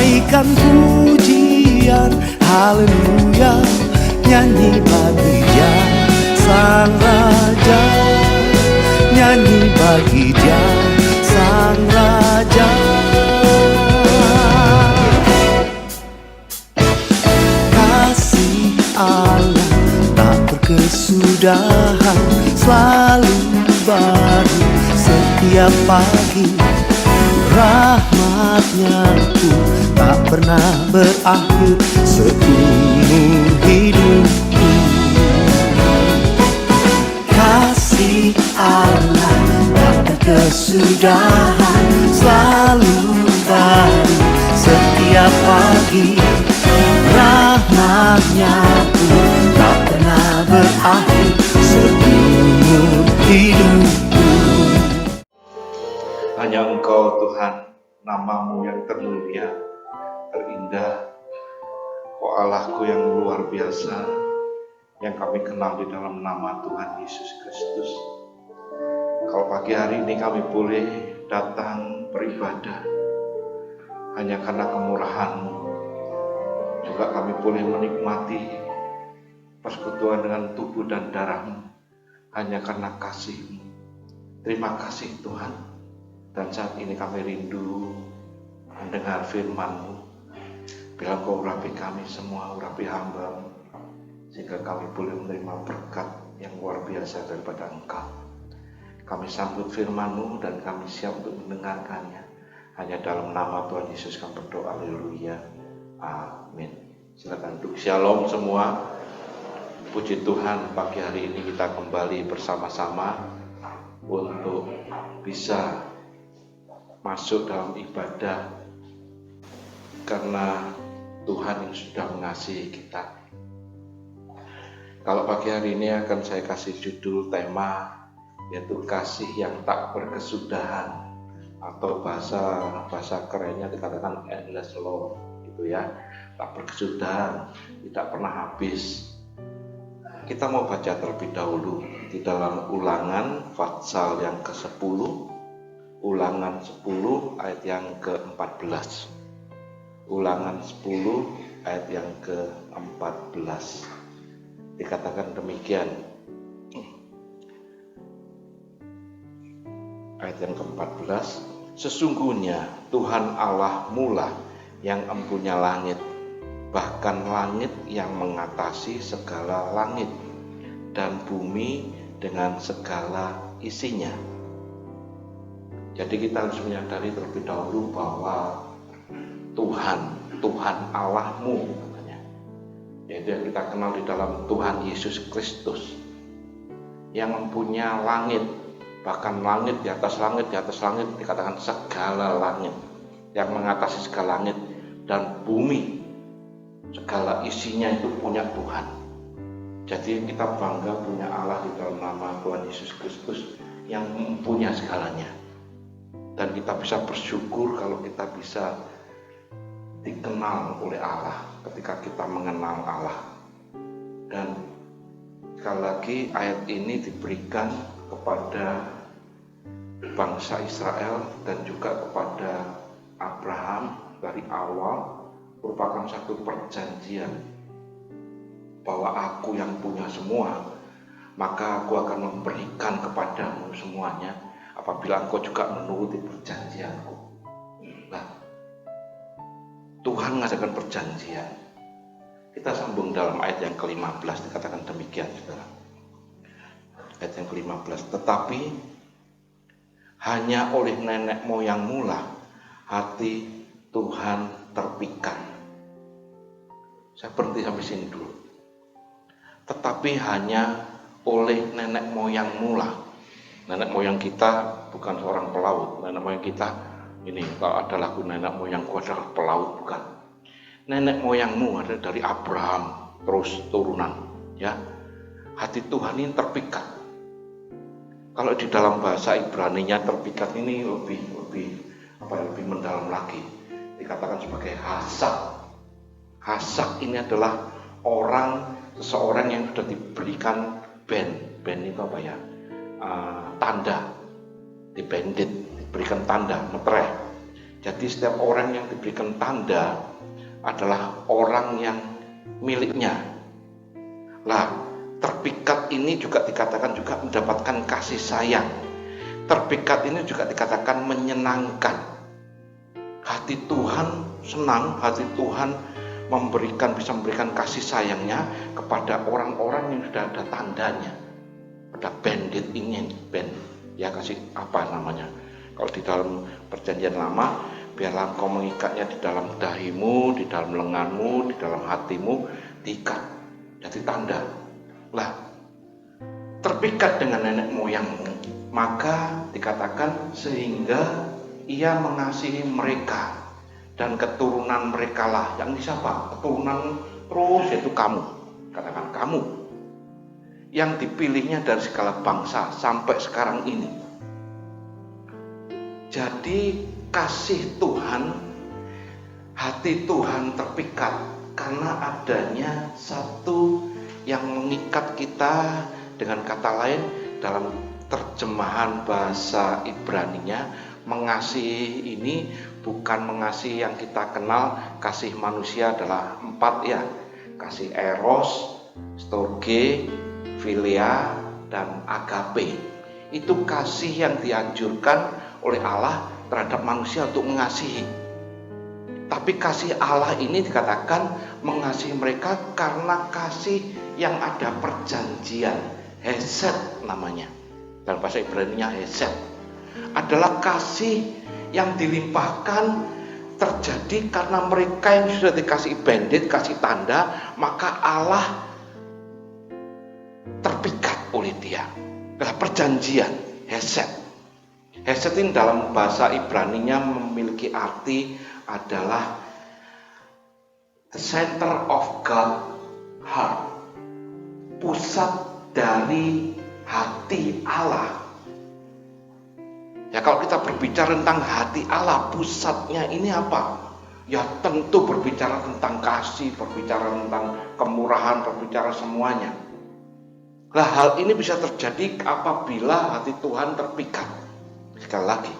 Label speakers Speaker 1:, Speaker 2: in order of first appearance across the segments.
Speaker 1: naikkan pujian, haleluya, nyanyi bagi Dia Sang Raja, nyanyi bagi Dia Sang Raja. Kasih Allah tak berkesudahan, selalu baru setiap pagi. Rahmat-Nya pun tak pernah berakhir seumur hidupku. Kasih Allah tak berkesudahan, selalu baru setiap pagi. Rahmat-Nya pun tak pernah berakhir seumur hidupku.
Speaker 2: Hanya Engkau Tuhan, nama-Mu yang termulia, terindah. Oh Allahku yang luar biasa, yang kami kenal di dalam nama Tuhan Yesus Kristus. Kalau pagi hari ini kami boleh datang beribadah, hanya karena kemurahan-Mu. Juga kami boleh menikmati persekutuan dengan tubuh dan darah-Mu, hanya karena kasih-Mu. Terima kasih Tuhan. Dan saat ini kami rindu mendengar firman-Mu. Bila Engkau urapi kami semua, urapi hamba-Mu, sehingga kami boleh menerima berkat yang luar biasa daripada Engkau. Kami sambut firman-Mu dan kami siap untuk mendengarkannya. Hanya dalam nama Tuhan Yesus kami berdoa, haleluya, amin. Silakan duduk. Shalom semua. Puji Tuhan, pagi hari ini kita kembali bersama-sama untuk bisa masuk dalam ibadah karena Tuhan yang sudah mengasihi kita. Kalau pagi hari ini akan saya kasih judul tema, yaitu kasih yang tak berkesudahan, atau bahasa kerennya dikatakan endless love, gitu ya. Tak berkesudahan, tidak pernah habis. Kita mau baca terlebih dahulu di dalam Ulangan pasal yang ke-10, Ulangan 10 ayat yang ke-14. Ulangan 10 ayat yang ke-14. Dikatakan demikian. Ayat yang ke-14. Sesungguhnya Tuhan Allah-Mu lah yang empunya langit, bahkan langit yang mengatasi segala langit, dan bumi dengan segala isinya. Jadi kita harus menyadari terlebih dahulu bahwa Tuhan Allah-Mu, yaitu yang kita kenal di dalam Tuhan Yesus Kristus, yang mempunyai langit, bahkan langit di atas langit, dikatakan segala langit, yang mengatasi segala langit, dan bumi segala isinya itu punya Tuhan. Jadi kita bangga punya Allah di dalam nama Tuhan Yesus Kristus yang mempunyai segalanya. Dan kita bisa bersyukur kalau kita bisa dikenal oleh Allah ketika kita mengenal Allah. Dan sekali lagi ayat ini diberikan kepada bangsa Israel dan juga kepada Abraham dari awal, merupakan satu perjanjian bahwa aku yang punya semua, maka aku akan memberikan kepadamu semuanya apabila engkau juga menuruti perjanjianku. Nah, Tuhan mengadakan perjanjian. Kita sambung dalam ayat yang ke-15, dikatakan demikian, saudara. Ayat yang ke-15. Tetapi hanya oleh nenek moyangmu lah hati Tuhan terpikat. Saya berhenti sampai sini dulu. Tetapi hanya oleh nenek moyangmu lah. Nenek moyang kita bukan seorang pelaut. Nenek moyang kita ini, kalau ada lagu nenek moyangku adalah pelaut, bukan. Nenek moyangmu ada dari Abraham terus turunan, ya. Hati Tuhan ini terpikat. Kalau di dalam bahasa Ibrani-nya terpikat ini lebih mendalam lagi. Dikatakan sebagai hasak. Hasak ini adalah seseorang yang sudah diberikan band itu apa ya? Tanda, dibandit, diberikan tanda, metereh. Jadi setiap orang yang diberikan tanda adalah orang yang miliknya. Lah, terpikat ini juga dikatakan juga mendapatkan kasih sayang. Terpikat ini juga dikatakan menyenangkan. Hati Tuhan senang, hati Tuhan bisa memberikan kasih sayangnya kepada orang-orang yang sudah ada tandanya. Pada bandit ini, ya kasih apa namanya? Kalau di dalam perjanjian lama, biarlah engkau mengikatnya di dalam dahimu, di dalam lenganmu, di dalam hatimu, diikat. Jadi tanda. Lah, terpikat dengan nenek moyangmu, maka dikatakan sehingga ia mengasihi mereka dan keturunan mereka lah. Yang siapa? Keturunan terus yaitu kamu. Katakan kamu. Yang dipilihnya dari segala bangsa sampai sekarang ini. Jadi kasih Tuhan, hati Tuhan terpikat karena adanya satu yang mengikat kita. Dengan kata lain, dalam terjemahan bahasa Ibraninya, mengasihi ini bukan mengasihi yang kita kenal. Kasih manusia adalah 4 ya, kasih eros, storge, philia, dan agape. Itu kasih yang dianjurkan oleh Allah terhadap manusia untuk mengasihi. Tapi kasih Allah ini dikatakan mengasihi mereka karena kasih yang ada perjanjian. Hesed namanya. Dalam bahasa Ibraninya hesed. Adalah kasih yang dilimpahkan terjadi karena mereka yang sudah dikasih bandit, kasih tanda, maka Allah terpikat oleh dia. Adalah perjanjian, hesed. Hesed ini dalam bahasa Ibraninya memiliki arti adalah the center of God's heart, pusat dari hati Allah. Ya, kalau kita berbicara tentang hati Allah, pusatnya ini apa? Ya tentu berbicara tentang kasih, berbicara tentang kemurahan, berbicara semuanya. Nah, hal ini bisa terjadi apabila hati Tuhan terpikat. Sekali lagi,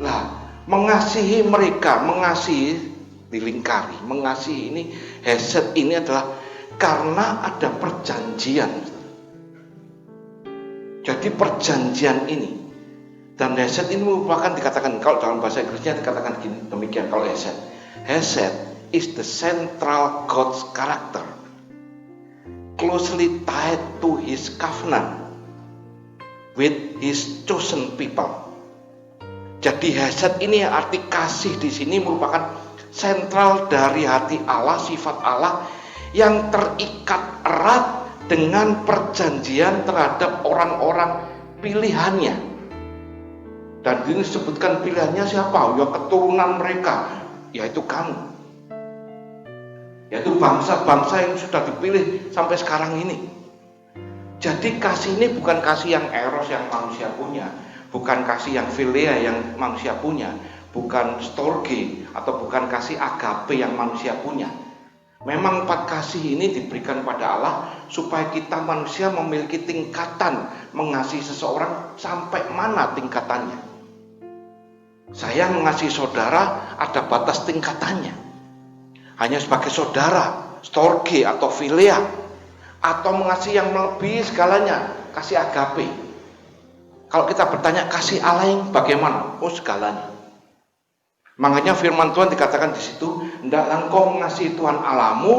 Speaker 2: nah, mengasihi mereka, mengasihi dilingkari, mengasihi ini, hesed ini adalah karena ada perjanjian. Jadi perjanjian ini, dan hesed ini merupakan dikatakan, kalau dalam bahasa Inggrisnya dikatakan gini, demikian kalau hesed. Hesed is the central God's character, closely tied to his covenant with his chosen people. Jadi hesed ini arti kasih di sini merupakan sentral dari hati Allah, sifat Allah yang terikat erat dengan perjanjian terhadap orang-orang pilihannya. Dan ini disebutkan pilihannya siapa? Ya keturunan mereka, yaitu kamu. Yaitu bangsa-bangsa yang sudah dipilih sampai sekarang ini. Jadi kasih ini bukan kasih yang eros yang manusia punya, bukan kasih yang philia yang manusia punya, bukan storge atau bukan kasih agape yang manusia punya. Memang 4 kasih ini diberikan pada Allah supaya kita manusia memiliki tingkatan mengasihi seseorang. Sampai mana tingkatannya? Saya mengasihi saudara ada batas tingkatannya. Hanya sebagai saudara, storge atau philia, atau mengasihi yang melebihi segalanya, kasih agape. Kalau kita bertanya kasih Allah yang bagaimana? Oh, segalanya. Makanya firman Tuhan dikatakan di situ, hendaklah engkau mengasihi Tuhan Allahmu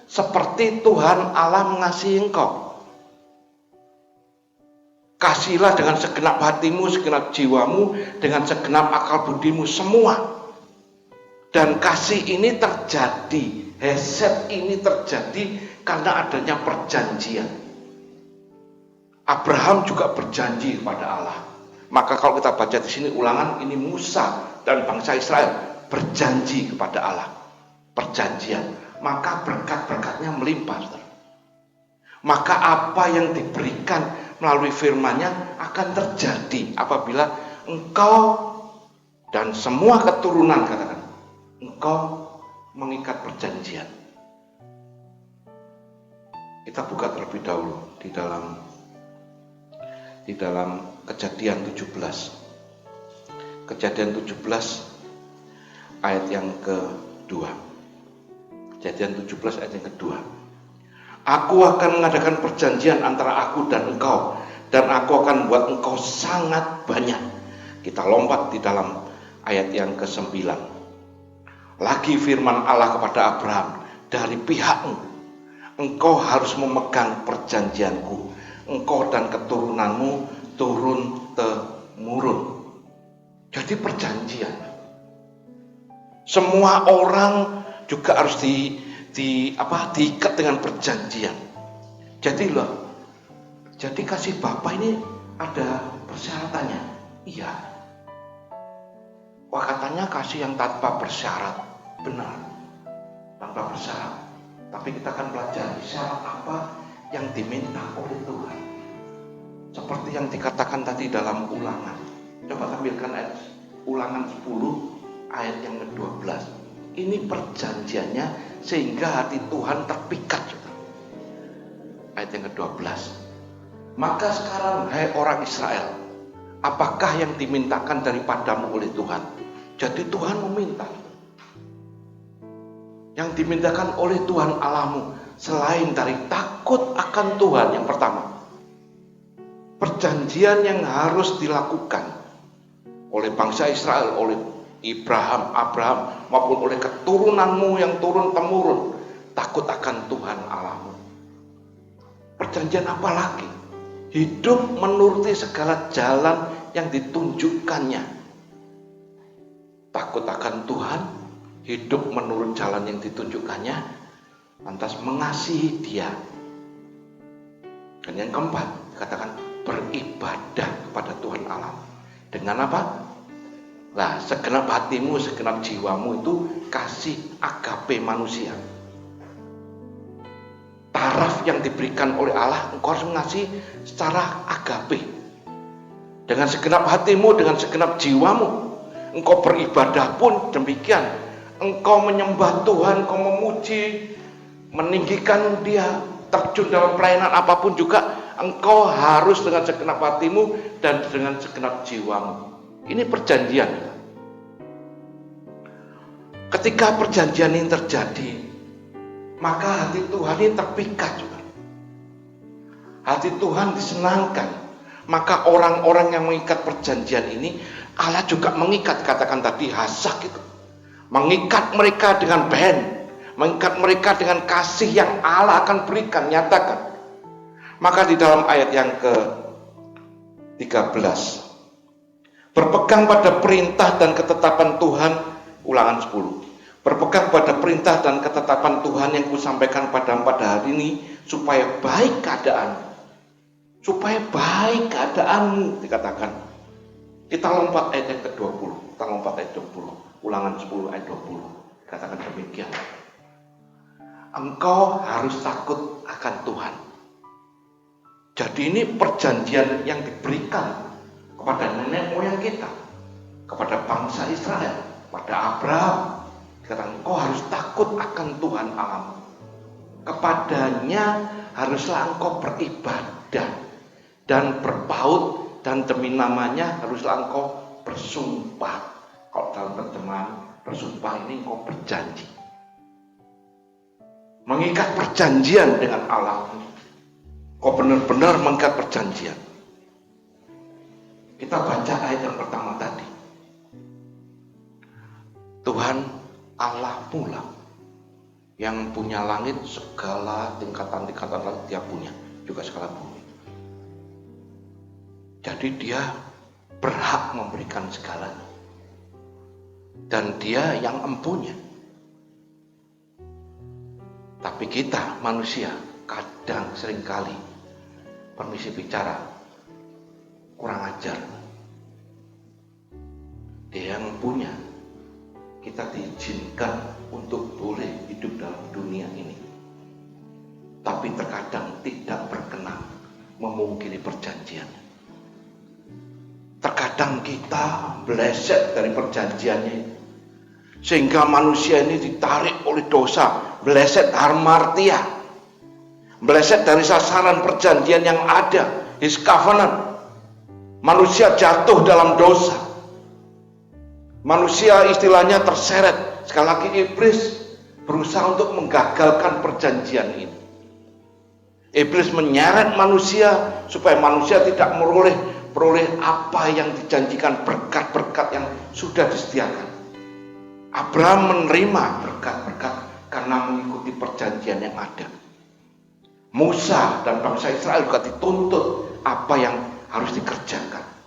Speaker 2: seperti Tuhan Allah mengasihi engkau. Kasihlah dengan segenap hatimu, segenap jiwamu, dengan segenap akal budimu semua. Dan kasih ini terjadi, hesed ini terjadi karena adanya perjanjian. Abraham juga berjanji kepada Allah. Maka kalau kita baca di sini Ulangan, ini Musa dan bangsa Israel berjanji kepada Allah, perjanjian, maka berkat-berkatnya melimpah. Maka apa yang diberikan melalui firman-Nya akan terjadi apabila engkau dan semua keturunan, katakan, engkau mengikat perjanjian. Kita buka terlebih dahulu di dalam Kejadian 17. Kejadian 17 ayat yang kedua. Kejadian 17 ayat yang kedua. Aku akan mengadakan perjanjian antara aku dan engkau, dan aku akan buat engkau sangat banyak. Kita lompat di dalam ayat yang ke-9. Lagi firman Allah kepada Abraham, dari pihakmu, engkau harus memegang perjanjianku, engkau dan keturunanmu turun temurun. Jadi perjanjian. Semua orang juga harus diikat dengan perjanjian. Jadi kasih Bapa ini ada persyaratannya. Iya. Wah, katanya kasih yang tanpa bersyarat. Benar, tanpa bersyarat. Tapi kita akan pelajari syarat apa yang diminta oleh Tuhan. Seperti yang dikatakan tadi dalam Ulangan. Coba tampilkan ayat Ulangan 10 ayat yang ke-12. Ini perjanjiannya sehingga hati Tuhan terpikat. Ayat yang ke-12. Maka sekarang, hai orang Israel, apakah yang dimintakan daripadamu oleh Tuhan? Jadi Tuhan meminta. Yang dimintakan oleh Tuhan Allahmu selain dari takut akan Tuhan, yang pertama, perjanjian yang harus dilakukan oleh bangsa Israel, oleh Abraham maupun oleh keturunanmu yang turun temurun, takut akan Tuhan Allahmu. Perjanjian apa lagi? Hidup menuruti segala jalan yang ditunjukkannya. Takut akan Tuhan, hidup menurut jalan yang ditunjukkannya, lantas mengasihi Dia. Dan yang keempat, dikatakan beribadah kepada Tuhan Allah. Dengan apa? Nah, segenap hatimu, segenap jiwamu itu kasih agape manusia. Taraf yang diberikan oleh Allah, engkau harus mengasihi secara agape. Dengan segenap hatimu, dengan segenap jiwamu, engkau beribadah pun demikian. Engkau menyembah Tuhan, engkau memuji, meninggikan Dia, terjun dalam pelayanan apapun juga, engkau harus dengan segenap hatimu dan dengan segenap jiwamu. Ini perjanjian. Ketika perjanjian ini terjadi, maka hati Tuhan ini terpikat juga. Hati Tuhan disenangkan. Maka orang-orang yang mengikat perjanjian ini, Allah juga mengikat, katakan tadi hasak itu. Mengikat mereka dengan band, mengikat mereka dengan kasih yang Allah akan berikan, nyatakan. Maka di dalam ayat yang ke-13, berpegang pada perintah dan ketetapan Tuhan, Ulangan 10. Berpegang pada perintah dan ketetapan Tuhan yang kusampaikan padamu pada hari ini, supaya baik keadaanmu, dikatakan. Kita lompat ayat yang ke-20. Kita lompat ayat 20. Ulangan 10 ayat 20. Katakan demikian. Engkau harus takut akan Tuhan. Jadi ini perjanjian yang diberikan kepada nenek moyang kita, kepada bangsa Israel, pada Abraham. Dikatakan engkau harus takut akan Tuhan Allahmu. Kepadanya haruslah engkau beribadah dan berpaut, dan demi namanya haruslah engkau bersumpah. Kalau dalam terjemahan bersumpah ini engkau berjanji. Mengikat perjanjian dengan Allah. Kau benar-benar mengikat perjanjian. Kita baca ayat yang pertama tadi. Tuhan Allah pula yang punya langit, segala tingkatan-tingkatan langit Dia punya, juga segala bumi. Jadi Dia berhak memberikan segalanya. Dan Dia yang empunya. Tapi kita manusia kadang seringkali, permisi bicara, kurang ajar. Dia yang punya, kita diizinkan untuk boleh hidup dalam dunia ini. Tapi terkadang tidak berkenan memungkiri perjanjian. Terkadang kita meleset dari perjanjiannya, sehingga manusia ini ditarik oleh dosa, meleset harmartia, meleset dari sasaran perjanjian yang ada, his covenant. Manusia jatuh dalam dosa. Manusia istilahnya terseret. Sekali lagi iblis berusaha untuk menggagalkan perjanjian ini. Iblis menyeret manusia supaya manusia tidak peroleh apa yang dijanjikan, berkat-berkat yang sudah disediakan. Abraham menerima berkat-berkat karena mengikuti perjanjian yang ada. Musa dan bangsa Israel juga dituntut apa yang harus dikerjakan.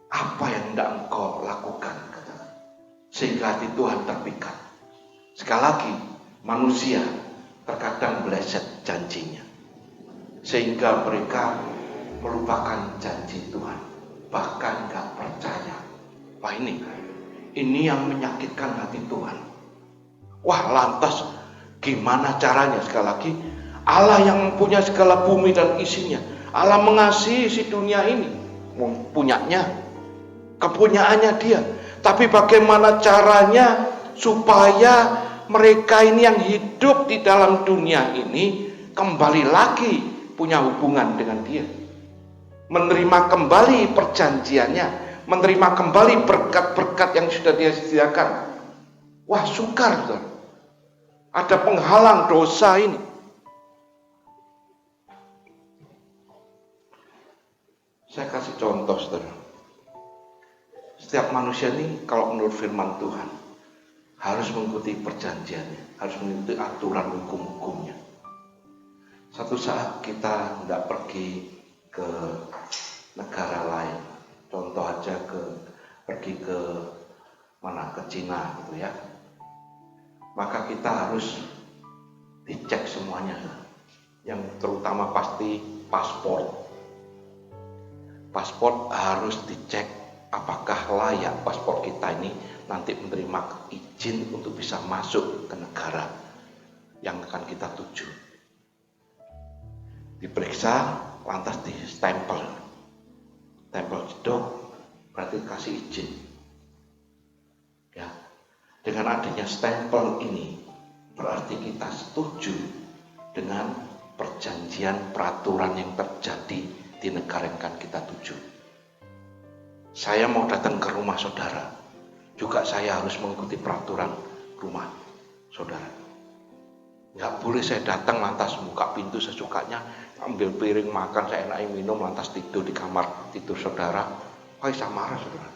Speaker 2: Apa yang tidak engkau lakukan, sehingga hati Tuhan terpikat. Sekali lagi, manusia terkadang meleset janjinya, sehingga mereka melupakan janji Tuhan, bahkan gak percaya. Wah, ini yang menyakitkan hati Tuhan. Wah, lantas gimana caranya? Sekali lagi, Allah yang mempunyai segala bumi dan isinya, Allah mengasihi si dunia ini, kepunyaannya Dia. Tapi bagaimana caranya supaya mereka ini yang hidup di dalam dunia ini kembali lagi punya hubungan dengan Dia, menerima kembali perjanjiannya, menerima kembali berkat-berkat yang sudah Dia sediakan. Wah, sukar, saudara. Ada penghalang dosa ini. Saya kasih contoh, saudara. Setiap manusia ini kalau menurut firman Tuhan harus mengikuti perjanjiannya, harus mengikuti aturan hukum-hukumnya. Satu saat kita tidak pergi ke negara lain, contoh aja pergi ke mana, ke Cina gitu ya, maka kita harus dicek semuanya, yang terutama pasti paspor harus dicek apakah layak paspor kita ini nanti menerima izin untuk bisa masuk ke negara yang akan kita tuju. Diperiksa, lantas di stempel jedok, berarti kasih izin. Ya, dengan adanya stempel ini berarti kita setuju dengan perjanjian peraturan yang terjadi di negara yang akan kita tuju. Saya mau datang ke rumah saudara, juga saya harus mengikuti peraturan rumah saudara. Nggak boleh saya datang lantas buka pintu sesukanya, ambil piring makan, saya enaknya minum, lantas tidur di kamar tidur saudara. Wah, saya marah, saudara.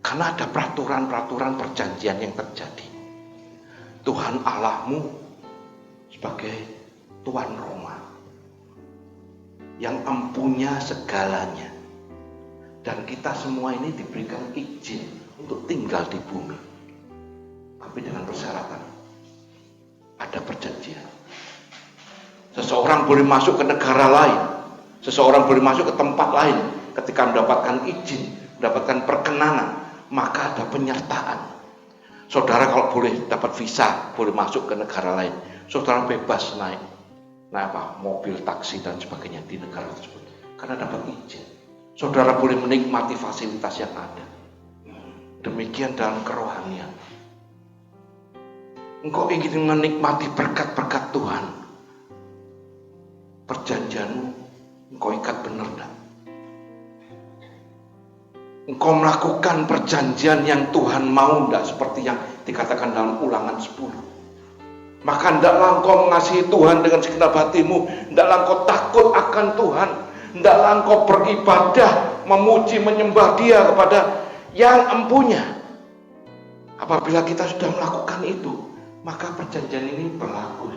Speaker 2: Karena ada peraturan-peraturan perjanjian yang terjadi. Tuhan Allahmu sebagai Tuan rumah yang empunya segalanya. Dan kita semua ini diberikan izin untuk tinggal di bumi. Tapi dengan persyaratan. Ada perjanjian. Seseorang boleh masuk ke negara lain. Seseorang boleh masuk ke tempat lain. Ketika mendapatkan izin, mendapatkan perkenanan, maka ada penyertaan. Saudara kalau boleh dapat visa, boleh masuk ke negara lain. Saudara bebas naik mobil, taksi dan sebagainya di negara tersebut. Karena dapat izin. Saudara boleh menikmati fasilitas yang ada. Demikian dalam kerohanian. Engkau ingin menikmati berkat-berkat Tuhan. Perjanjianmu, engkau ikat benar enggak? Engkau melakukan perjanjian yang Tuhan mau enggak, seperti yang dikatakan dalam Ulangan 10. Maka hendaklah engkau mengasihi Tuhan dengan segenap hatimu, hendaklah engkau takut akan Tuhan, hendaklah engkau beribadah, memuji, menyembah Dia kepada yang empunya. Apabila kita sudah melakukan itu, maka perjanjian ini berlaku.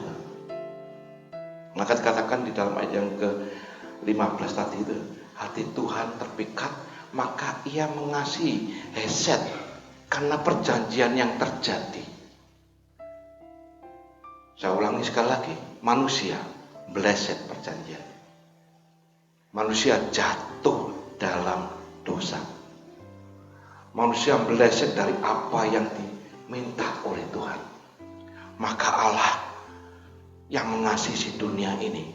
Speaker 2: Maka dikatakan di dalam ayat yang ke-15 tadi itu, hati Tuhan terpikat, maka Ia mengasihi Hesed karena perjanjian yang terjadi. Saya ulangi sekali lagi, manusia meleset perjanjian. Manusia jatuh dalam dosa. Manusia meleset dari apa yang diminta oleh Tuhan. Maka Allah yang mengasihi si dunia ini,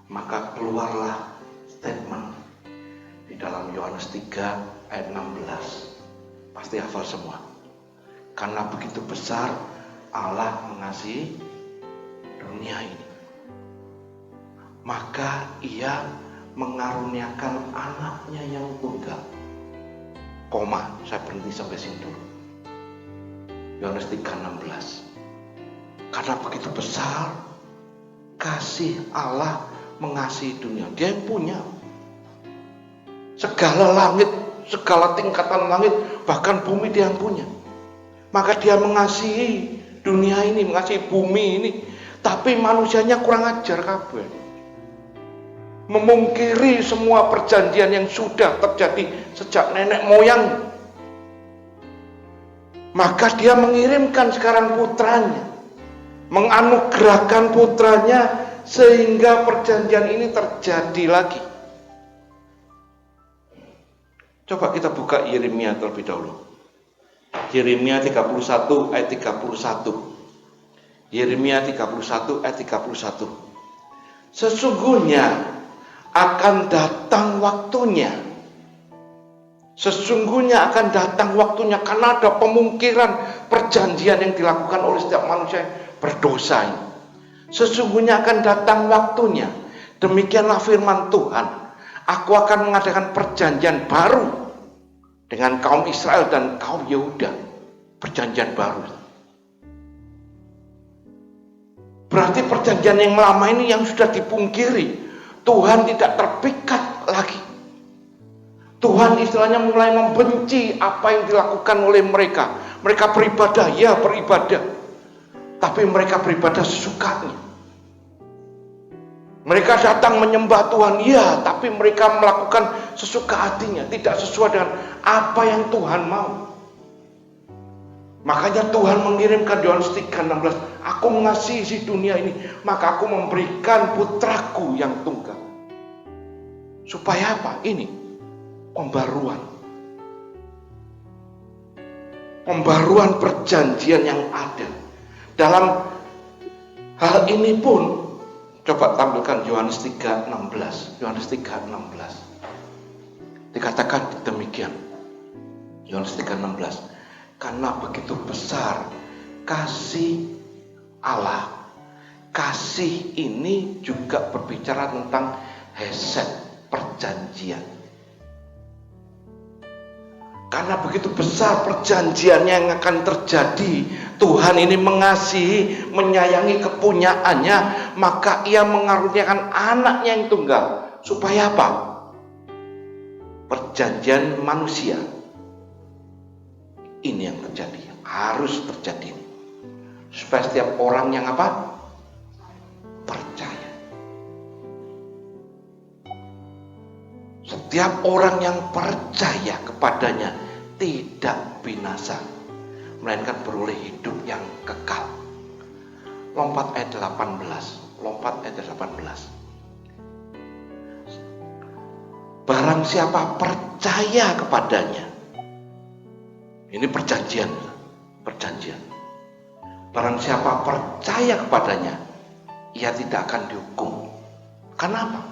Speaker 2: maka keluarlah statement di dalam Yohanes 3 ayat 16. Pasti hafal semua. Karena begitu besar Allah mengasihi dunia ini, maka Ia mengaruniakan anaknya yang tunggal, Koma, saya berhenti sampai sini dulu. Yohanes 3:16. Karena begitu besar kasih Allah mengasihi dunia. Dia yang punya segala langit, segala tingkatan langit, bahkan bumi dia yang punya. Maka dia mengasihi dunia ini, mengasihi bumi ini. Tapi manusianya kurang ajar kabeh. Memungkiri semua perjanjian yang sudah terjadi sejak nenek moyang. Maka dia mengirimkan sekarang putranya, menganugerahkan putranya sehingga perjanjian ini terjadi lagi. Coba kita buka Yeremia terlebih dahulu. Yeremia 31 ayat 31. Yeremia 31 ayat 31. Sesungguhnya akan datang waktunya. Sesungguhnya akan datang waktunya, karena ada pemungkiran perjanjian yang dilakukan oleh setiap manusia yang berdosa ini. Sesungguhnya akan datang waktunya. Demikianlah firman Tuhan. Aku akan mengadakan perjanjian baru dengan kaum Israel dan kaum Yehuda. Perjanjian baru. Berarti perjanjian yang lama ini yang sudah dipungkiri, Tuhan tidak terpikat lagi. Tuhan istilahnya mulai membenci apa yang dilakukan oleh mereka. Mereka beribadah, ya beribadah, tapi mereka beribadah sesukanya. Mereka datang menyembah Tuhan, ya, tapi mereka melakukan sesuka hatinya, tidak sesuai dengan apa yang Tuhan mau. Makanya Tuhan mengirimkan Yohanes 3:16, aku mengasihi si dunia ini, maka aku memberikan putraku yang tunggal. Supaya apa? Ini pembaruan perjanjian yang ada. Dalam hal ini pun, coba tampilkan Yohanes 3:16. Yohanes 3:16 dikatakan demikian. Yohanes 3:16, karena begitu besar kasih Allah. Kasih ini juga berbicara tentang hesed, perjanjian. Karena begitu besar perjanjiannya yang akan terjadi, Tuhan ini mengasihi, menyayangi kepunyaannya, maka ia mengaruniakan anaknya yang tunggal. Supaya apa? Perjanjian manusia ini yang terjadi, harus terjadi. Supaya setiap orang yang apa? Percaya. Setiap orang yang percaya kepadanya tidak binasa, melainkan beroleh hidup yang kekal. Lompat ayat 18. Lompat ayat 18. Barang siapa percaya kepadanya. Ini perjanjian. Perjanjian. Barang siapa percaya kepadanya, ia tidak akan dihukum. Kenapa?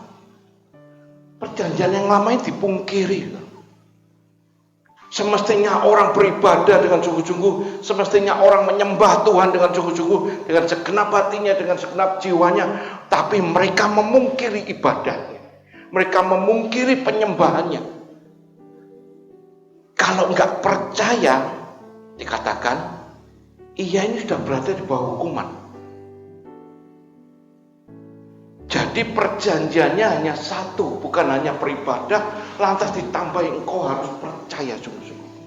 Speaker 2: Perjanjian yang lama ini dipungkiri. Semestinya orang beribadah dengan sungguh-sungguh, semestinya orang menyembah Tuhan dengan sungguh-sungguh, dengan segenap hatinya, dengan segenap jiwanya, tapi mereka memungkiri ibadahnya, mereka memungkiri penyembahannya. Kalau enggak percaya, dikatakan ia ini sudah berada di bawah hukuman. Jadi perjanjiannya hanya satu, bukan hanya beribadah, lantas ditambahi engkau harus percaya sungguh-sungguh.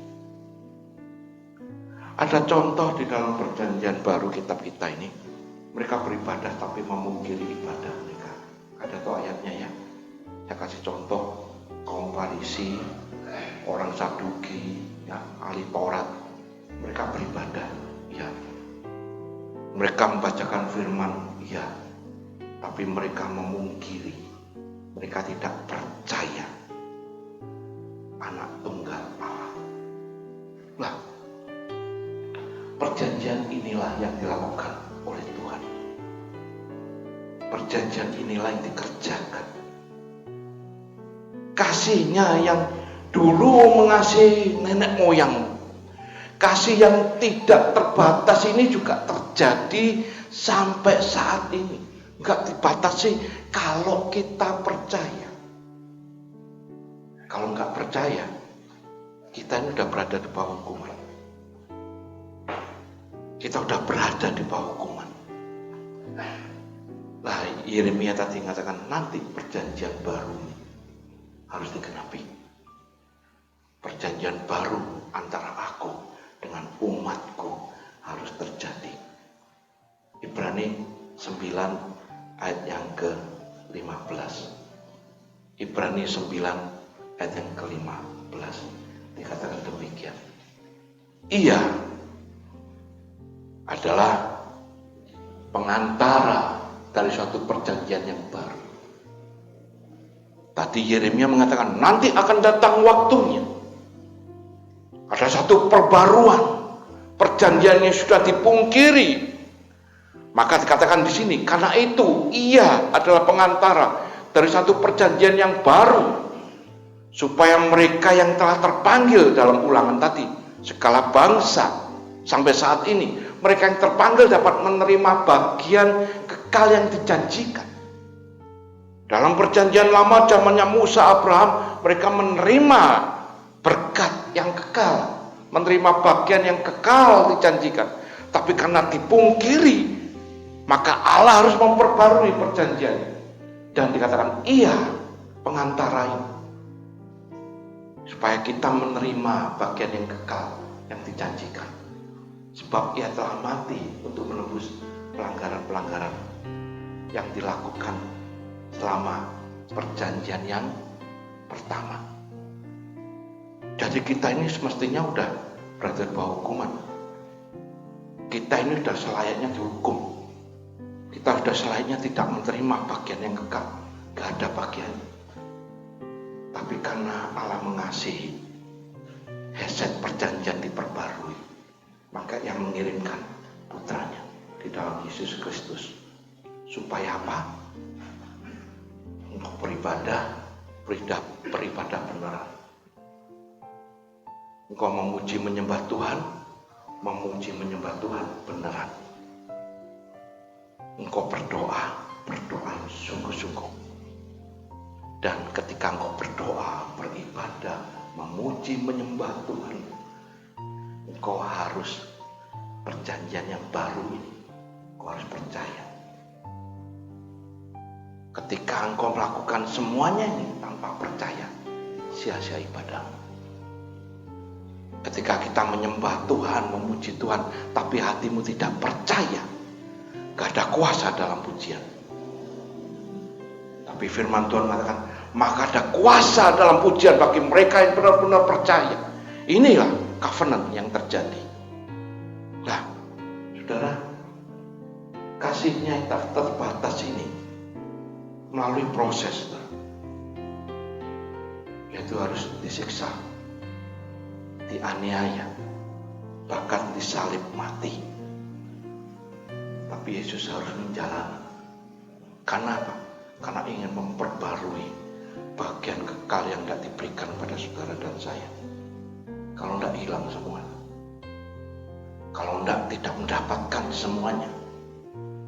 Speaker 2: Ada contoh di dalam perjanjian baru kitab kita ini, mereka beribadah tapi memungkiri ibadah mereka. Ada tuh ayatnya ya. Saya kasih contoh, kaum Farisi, orang Saduki, ya, ahli Taurat, mereka beribadah, ya. Mereka membacakan firman, ya. Tapi mereka memungkiri, mereka tidak percaya anak tunggal Allah. Nah, perjanjian inilah yang dilakukan oleh Tuhan. Perjanjian inilah yang dikerjakan. Kasihnya yang dulu mengasihi nenek moyang, kasih yang tidak terbatas ini juga terjadi sampai saat ini. Enggak dibatasi kalau kita percaya. Kalau enggak percaya, kita ini sudah berada di bawah hukuman. Kita sudah berada di bawah hukuman. Nah, Yeremia tadi mengatakan nanti perjanjian baru ini harus digenapi. Perjanjian baru antara aku dengan umatku harus terjadi. Ibrani 9 ayat yang ke-15. Ibrani 9 ayat yang ke-15 dikatakan demikian. Ia adalah pengantara dari suatu perjanjian yang baru. Tadi Yeremia mengatakan nanti akan datang waktunya. Ada satu perbaruan, perjanjian yang sudah dipungkiri. Maka dikatakan di sini, karena itu ia adalah pengantara dari satu perjanjian yang baru, supaya mereka yang telah terpanggil dalam ulangan tadi, segala bangsa sampai saat ini, mereka yang terpanggil dapat menerima bagian kekal yang dijanjikan. Dalam perjanjian lama zamannya Musa, Abraham, mereka menerima berkat yang kekal, menerima bagian yang kekal dijanjikan. Tapi karena dipungkiri, maka Allah harus memperbarui perjanjian. Dan dikatakan ia pengantara ini, supaya kita menerima bagian yang kekal yang dijanjikan. Sebab ia telah mati untuk menebus pelanggaran-pelanggaran yang dilakukan selama perjanjian yang pertama. Jadi kita ini semestinya udah berada di bawah hukuman. Kita ini sudah selayaknya dihukum. Kita sudah selayaknya tidak menerima bagian yang kekal. Gak ada bagian. Tapi karena Allah mengasihi, heset perjanjian diperbarui, maka yang mengirimkan putranya di dalam Yesus Kristus. Supaya apa? Engkau beribadah beneran. Engkau memuji menyembah Tuhan beneran. Engkau berdoa sungguh-sungguh. Dan ketika engkau berdoa, beribadah, memuji menyembah Tuhan, engkau harus perjanjian yang baru ini, engkau harus percaya. Ketika engkau melakukan semuanya ini tanpa percaya, sia-sia ibadah. Ketika kita menyembah Tuhan, memuji Tuhan, tapi hatimu tidak percaya, gak ada kuasa dalam pujian. Tapi firman Tuhan mengatakan, maka ada kuasa dalam pujian bagi mereka yang benar-benar percaya. Inilah covenant yang terjadi. Nah, saudara, kasihnya yang terbatas ini melalui proses, yaitu harus disiksa, dianiaya, bahkan disalib mati. Tapi Yesus harus menjalani. Karena apa? Karena ingin memperbarui bagian kekal yang tidak diberikan pada saudara dan saya. Kalau tidak hilang semua, kalau tidak mendapatkan semuanya,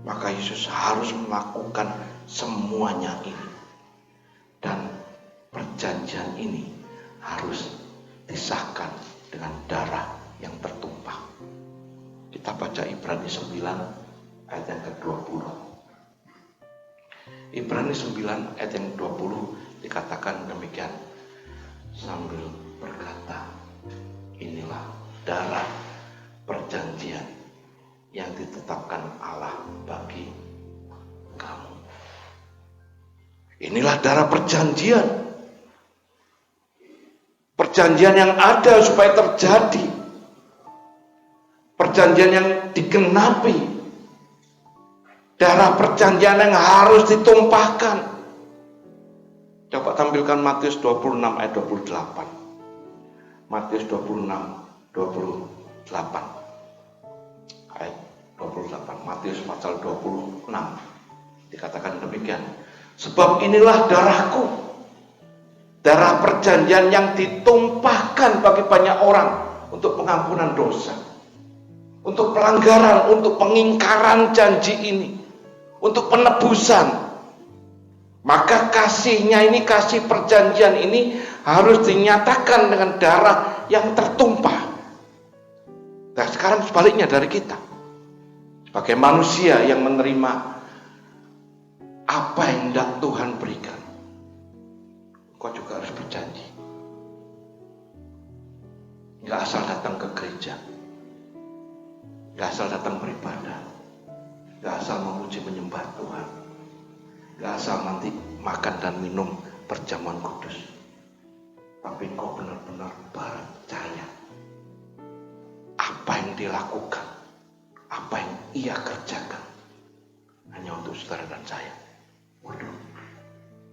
Speaker 2: maka Yesus harus melakukan semuanya ini. Dan perjanjian ini harus disahkan dengan darah yang tertumpah. Kita baca Ibrani 9 ayat yang ke-20. Ibrani 9 ayat yang 20 dikatakan demikian, sambil berkata, inilah darah perjanjian yang ditetapkan Allah bagi kamu. Inilah darah perjanjian. Perjanjian yang ada supaya terjadi. Perjanjian yang digenapi. Darah perjanjian yang harus ditumpahkan. Coba tampilkan Matius 26 ayat 28. Matius 26 28 ayat 28. Matius pasal 26 dikatakan demikian. Sebab inilah darahku, darah perjanjian yang ditumpahkan bagi banyak orang untuk pengampunan dosa, untuk pelanggaran, untuk pengingkaran janji ini, untuk penebusan. Maka kasihnya ini, kasih perjanjian ini harus dinyatakan dengan darah yang tertumpah. Nah sekarang sebaliknya dari kita, sebagai manusia yang menerima apa yang hendak Tuhan berikan, kau juga harus berjanji. Gak asal datang ke gereja, gak asal datang beribadah, gak asal memuji menyembah Tuhan, gak asal nanti makan dan minum perjamuan kudus, tapi kau benar-benar percaya apa yang dilakukan, apa yang ia kerjakan hanya untuk saudara dan saya. Waduh,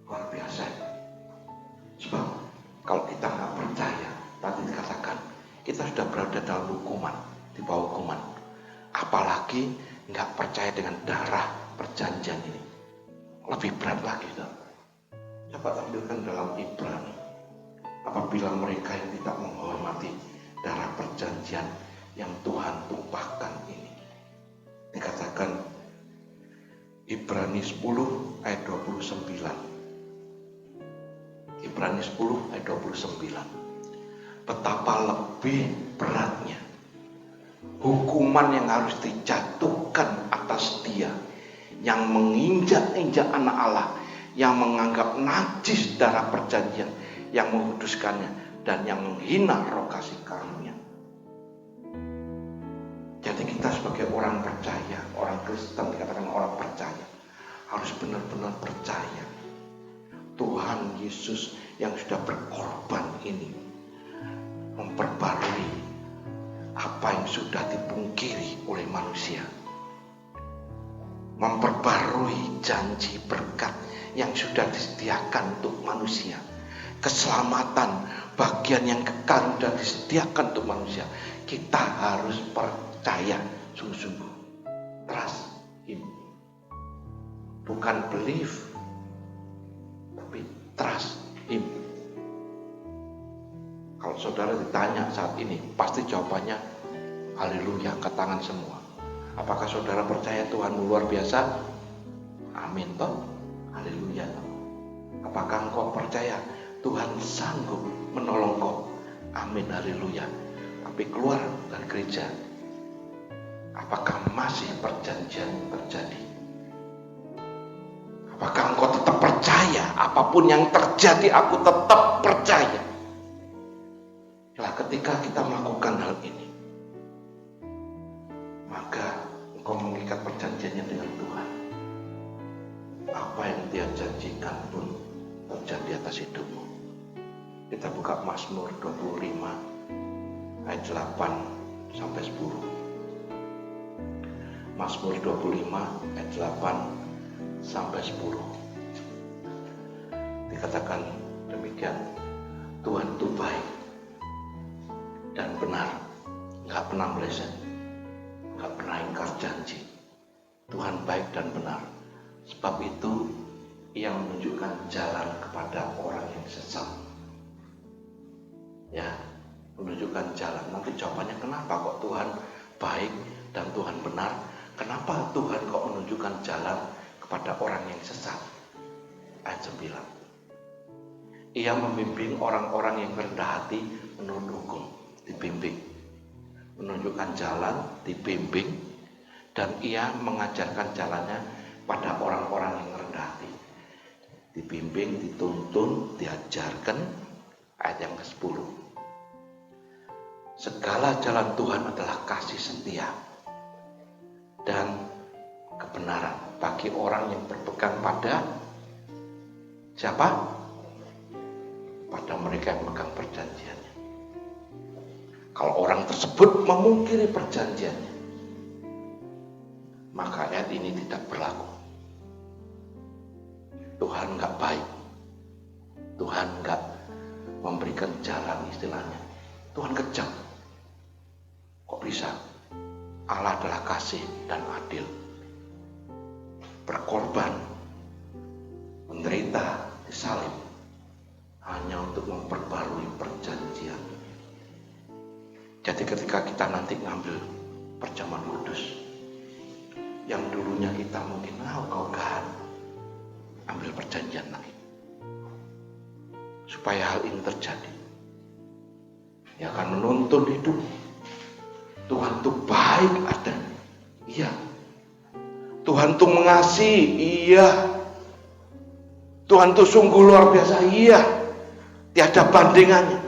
Speaker 2: luar biasa. Sebab kalau kita nggak percaya, tadi dikatakan kita sudah berada dalam hukuman, di bawah hukuman. Apalagi nggak percaya dengan darah perjanjian ini, lebih berat lagi. Coba tampilkan dalam Ibrani, apabila mereka yang tidak menghormati darah perjanjian yang Tuhan tumpahkan ini. Dikatakan Ibrani 10 ayat 29. Ibrani 10 ayat 29. Betapa lebih beratnya hukuman yang harus dijatuhkan atas dia yang menginjak-injak anak Allah, yang menganggap najis darah perjanjian, yang menguduskannya, dan yang menghina roh kasih karunia. Jadi kita sebagai orang percaya, orang Kristen, dikatakan orang percaya, harus benar-benar percaya Tuhan Yesus yang sudah berkorban ini memperbarui apa yang sudah dipungkiri oleh manusia, memperbarui janji berkat yang sudah disediakan untuk manusia, keselamatan bagian yang kekal sudah disediakan untuk manusia. Kita harus percaya sungguh-sungguh, trust Him, bukan believe, tapi trust Him. Kalau saudara ditanya saat ini, pasti jawabannya haleluya, angkat tangan semua. Apakah saudara percaya Tuhan luar biasa? Amin toh, haleluya. Apakah engkau percaya Tuhan sanggup menolong kau? Amin, haleluya. Tapi keluar dari gereja, apakah masih perjanjian terjadi? Apakah engkau tetap percaya apapun yang terjadi, aku tetap percaya? Nah, ketika kita melakukan hal ini, maka engkau mengikat perjanjiannya dengan Tuhan. Apa yang Dia janjikan pun terjadi atas hidupmu. Kita buka Mazmur 25 ayat 8 sampai 10. Mazmur 25 ayat 8 sampai 10. Dikatakan demikian, Tuhan itu baik dan benar, nggak pernah meleset, nggak pernah ingkar janji. Tuhan baik dan benar. Sebab itu Ia menunjukkan jalan kepada orang yang sesat. Ya, menunjukkan jalan. Nanti jawabannya, kenapa kok Tuhan baik dan Tuhan benar? Kenapa Tuhan kok menunjukkan jalan kepada orang yang sesat? Ayat 9. Ia membimbing orang-orang yang rendah hati menurut hukum. Dibimbing, menunjukkan jalan, dibimbing, dan Ia mengajarkan jalannya pada orang-orang yang rendah hati. Dibimbing, dituntun, diajarkan. Ayat yang ke-10. Segala jalan Tuhan adalah kasih setia dan kebenaran bagi orang yang berpegang pada siapa? Pada mereka yang memegang perjanjiannya. Kalau orang tersebut memungkiri perjanjiannya, maka ayat ini tidak berlaku. Tuhan nggak baik, Tuhan nggak memberikan jalan, istilahnya Tuhan kejam. Kok bisa? Allah adalah kasih dan adil, berkorban, menderita, disalib hanya untuk memperbarui perjanjian. Jadi ketika kita nanti ngambil perjamuan kudus, yang dulunya kita mungkin, oh kau God, mengambil perjanjian lagi. Supaya hal ini terjadi, Dia akan menuntun hidup. Tuhan itu baik adanya, iya. Tuhan itu mengasihi, iya. Tuhan itu sungguh luar biasa, iya. Tiada bandingannya.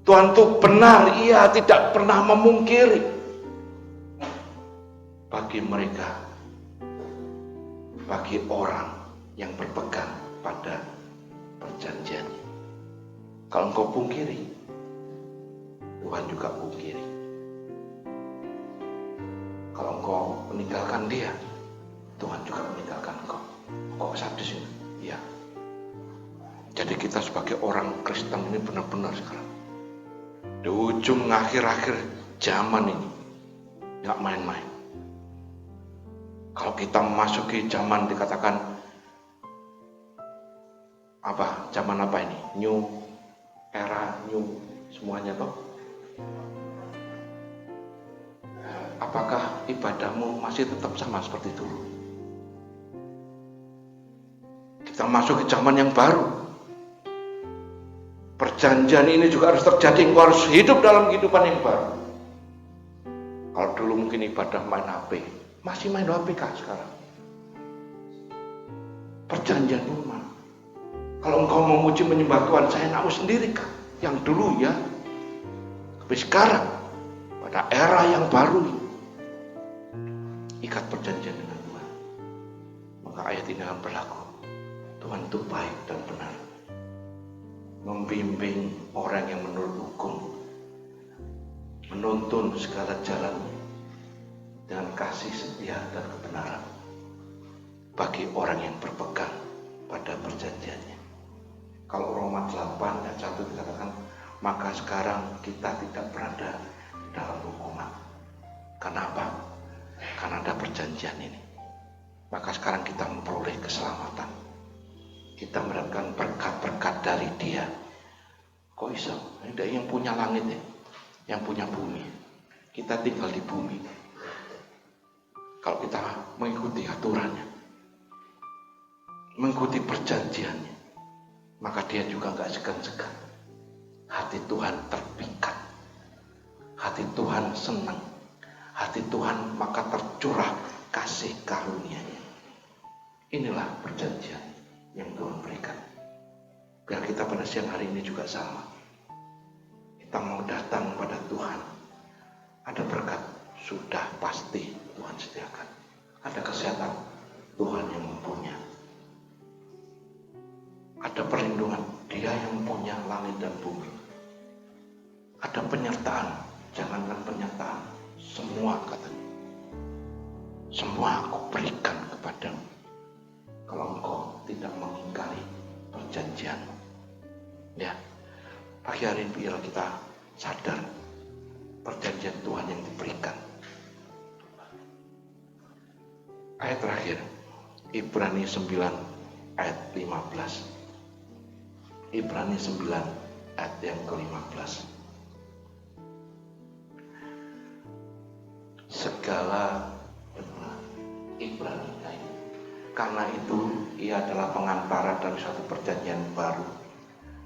Speaker 2: Tuhan itu benar, iya, tidak pernah memungkiri. Bagi mereka, bagi orang yang berpegang pada perjanjiannya. Kalau engkau pungkiri, Tuhan juga pungkiri. Kalau engkau meninggalkan Dia, Tuhan juga meninggalkan engkau. Engkau sadis ini, ya. Jadi kita sebagai orang Kristen ini benar-benar sekarang di ujung akhir-akhir zaman ini nggak main-main. Kalau kita memasuki zaman dikatakan apa? Zaman apa ini? New era, new semuanya toh. Apakah ibadahmu masih tetap sama seperti dulu? Kita masuk ke zaman yang baru. Perjanjian ini juga harus terjadi. Engkau harus hidup dalam kehidupan yang baru. Kalau dulu mungkin ibadah main HP, masih main HP kah sekarang? Perjanjian mana? Kalau engkau memuji menyembah Tuhan, saya mau sendiri kah? Yang dulu ya. Tapi sekarang, pada era yang baru ini, ikat perjanjian dengan Tuhan. Maka ayat ini akan berlaku. Tuhan itu baik dan benar. Membimbing orang yang menurut hukum, menuntun segala jalan dengan kasih setia dan kebenaran bagi orang yang berpegang pada perjanjiannya. Kalau Roma 8 ayat 1 dikatakan, maka sekarang kita tidak berada dalam hukuman. Kenapa? Karena ada perjanjian ini. Maka sekarang kita memperoleh keselamatan. Kita mendapatkan berkat-berkat dari Dia. Kok bisa? Ada yang punya langit ya, yang punya bumi. Kita tinggal di bumi. Kalau kita mengikuti aturannya, mengikuti perjanjiannya, maka Dia juga nggak segan-segan. Hati Tuhan terpikat, hati Tuhan senang, hati Tuhan maka tercurah kasih karunia-Nya. Inilah perjanjian yang Tuhan berikan. Biar kita pada siang hari ini juga sama. Kita mau datang pada Tuhan. Ada berkat, sudah pasti Tuhan sediakan. Ada kesehatan, Tuhan yang mempunyai. Ada perlindungan, Dia yang punya langit dan bumi. Ada penyertaan, jangankan penyertaan, semua katanya. Semua aku berikan kepadamu. Kalau engkau tidak mengingkari perjanjianmu. Ya, pagi hari ini biar kita sadar perjanjian Tuhan yang diberikan. Ayat terakhir, Ibrani 9 ayat 15. Ibrani 9 ayat yang ke-15. Segala Ibrani karena itu Ia adalah pengantara dari suatu perjanjian baru,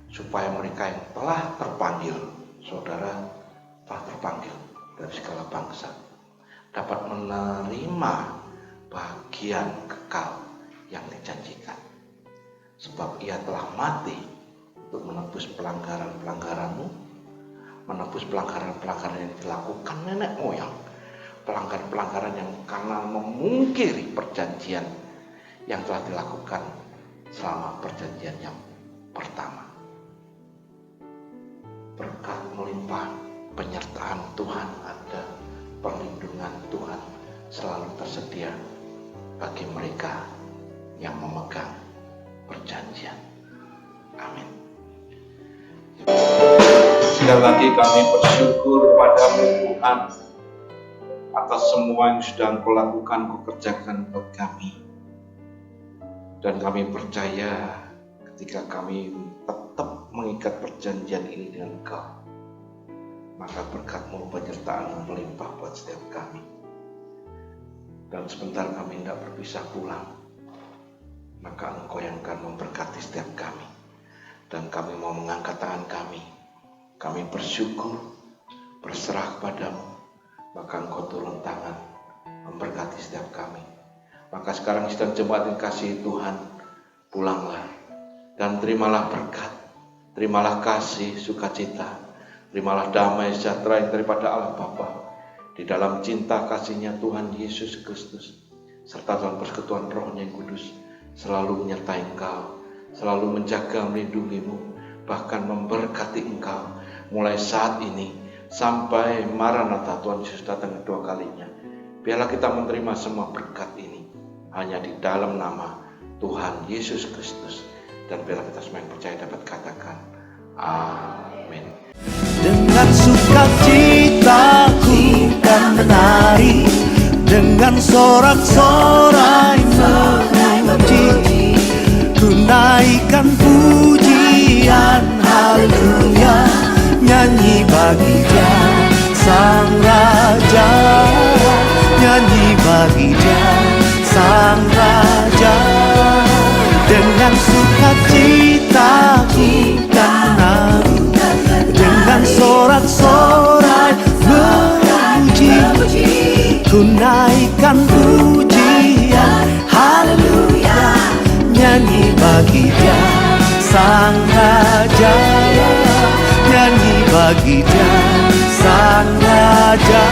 Speaker 2: supaya mereka yang telah terpanggil, saudara telah terpanggil dari segala bangsa, dapat menerima bagian kekal yang dijanjikan. Sebab Ia telah mati untuk menebus pelanggaran-pelanggaranmu, menebus pelanggaran-pelanggaran yang dilakukan nenek moyang, pelanggaran-pelanggaran yang karena memungkiri perjanjian yang telah dilakukan selama perjanjian yang pertama. Berkat melimpah, penyertaan Tuhan ada, perlindungan Tuhan selalu tersedia bagi mereka yang memegang perjanjian. Amin. Sekali lagi kami bersyukur padamu Tuhan atas semua yang sudah Engkau lakukan, Engkau kerjakan buat kami. Dan kami percaya ketika kami tetap mengikat perjanjian ini dengan Engkau, maka berkat-Mu, penyertaan melimpah buat setiap kami. Dan sebentar kami tidak berpisah pulang, maka Engkau yang akan memberkati setiap kami. Dan kami mau mengangkat tangan kami bersyukur, berserah kepadamu, maka Engkau turun tangan memberkati setiap kami. Maka sekarang sedang jemaat yang kasih Tuhan, pulanglah dan terimalah berkat, terimalah kasih, sukacita, terimalah damai sejahtera yang daripada Allah Bapa di dalam cinta kasihnya Tuhan Yesus Kristus, serta dalam persekutuan Roh-Nya yang kudus, selalu menyertai Engkau, selalu menjaga, melindungimu, bahkan memberkati Engkau mulai saat ini sampai Maranatha Tuhan Yesus datang kedua kalinya. Biarlah kita menerima semua berkat ini hanya di dalam nama Tuhan Yesus Kristus, dan biarlah kita semua yang percaya dapat katakan amin.
Speaker 1: Dengan sukacita ku kan menari, dengan sorak-sorai memuji, ku naikkan pujian haleluya, nyanyi bagi Dia Sang Raja, nyanyi bagi Dia Sang Raja. Dengan sukacita ku kan menari, dengan sorak-sorai memuji, ku naikkan pujian haleluya, nyanyi bagi Dia Sang Raja, nyanyi bagi Dia Sang Raja.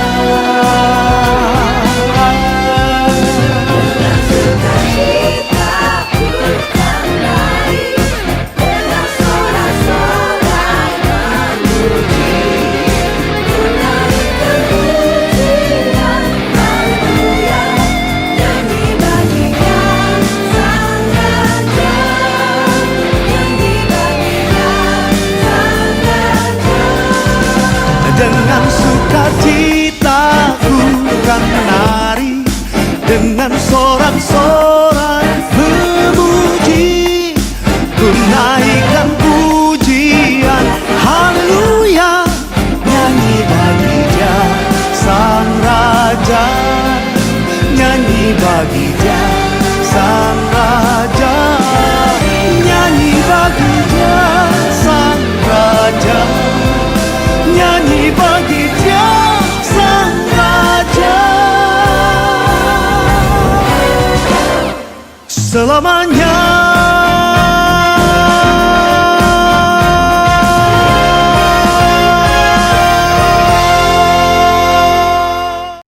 Speaker 1: Dengan sukacita ku kan menari, dengan sorak-sorai memuji, ku naikkan pujian haleluya, nyanyi bagi Dia Sang Raja, nyanyi bagi Dia Sang Raja, nyanyi bagi Dia Sang Raja, nyanyi bagi Dia Sang Raja. Selamanya